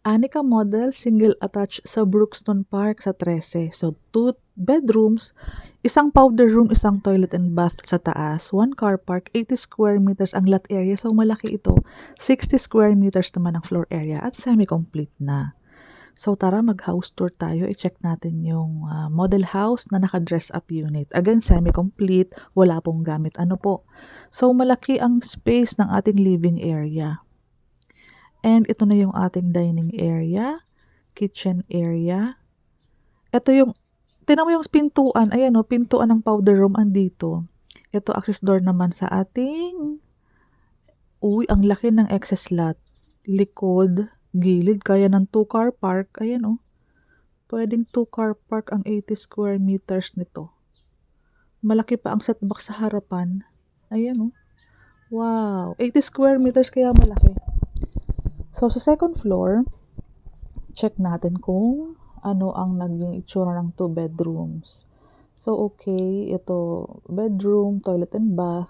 Anika model, single attached sa Brookston Park sa 13. So, 2 bedrooms, isang powder room, isang toilet and bath sa taas, 1 car park, 80 square meters ang lot area. So, malaki ito. 60 square meters naman ang floor area at semi-complete na. So, tara mag-house tour tayo. I-check natin yung model house na naka-dress up unit. Again, semi-complete. Wala pong gamit. Ano po? So, malaki ang space ng ating living area. And ito na yung ating dining area, kitchen area. Ito yung, tinan mo yung pintuan. Ayan o, pintuan ng powder room andito. Ito, access door naman sa ating, uy, ang laki ng access lot. Likod, gilid, kaya ng 2-car park. Ayan o, pwedeng 2-car park ang 80 square meters nito. Malaki pa ang setback sa harapan. Ayan o. Wow, 80 square meters kaya malaki. So, sa second floor, check natin kung ano ang naging itsura ng 2 bedrooms. So, okay, ito, bedroom, toilet and bath,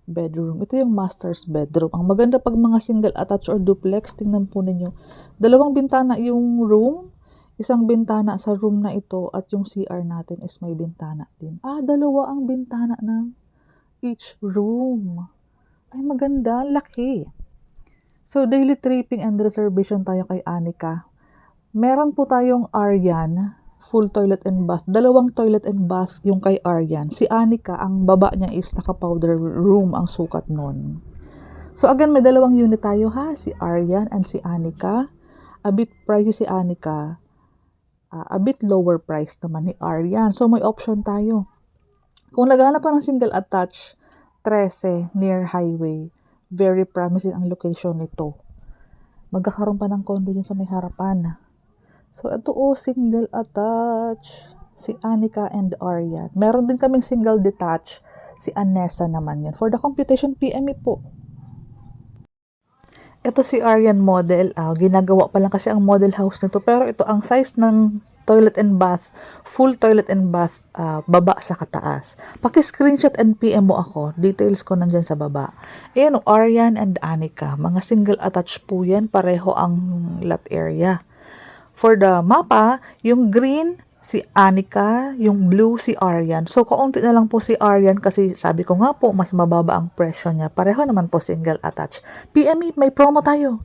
bedroom. Ito yung master's bedroom. Ang maganda pag mga single attached or duplex, tingnan po ninyo. 2 bintana yung room, isang bintana sa room na ito, at yung CR natin is may bintana din. 2 ang bintana ng each room. Ay, maganda, laki. So, daily tripping and reservation tayo kay Anika. Meron po tayong Aryan, full toilet and bath. 2 toilet and bath yung kay Aryan. Si Anika, ang baba niya is naka-powder room ang sukat nun. So, again, may 2 unit tayo ha. Si Aryan and si Anika. A bit pricey si Anika. A bit lower price naman ni Aryan. So, may option tayo. Kung naghahanap ka ng single attached, 13 near highway. Very promising ang location nito. Magkakaroon pa ng condo dyan sa may harapan. So, ito single attached. Si Anika and Aryan. Meron din kaming single detached. Si Anessa naman yun. For the computation, PM me po. Ito si Aryan model. Ginagawa pa lang kasi ang model house nito. Pero ito, ang size ng toilet and bath, full toilet and bath, baba sa kataas. Paki-screenshot and PM mo ako. Details ko nandyan sa baba. Ayan, Aryan and Anika. Mga single attached po yan. Pareho ang lot area. For the mapa, yung green, si Anika, yung blue, si Aryan. So, kaunti na lang po si Aryan kasi sabi ko nga po, mas mababa ang presyo niya. Pareho naman po single attached. PME, may promo tayo.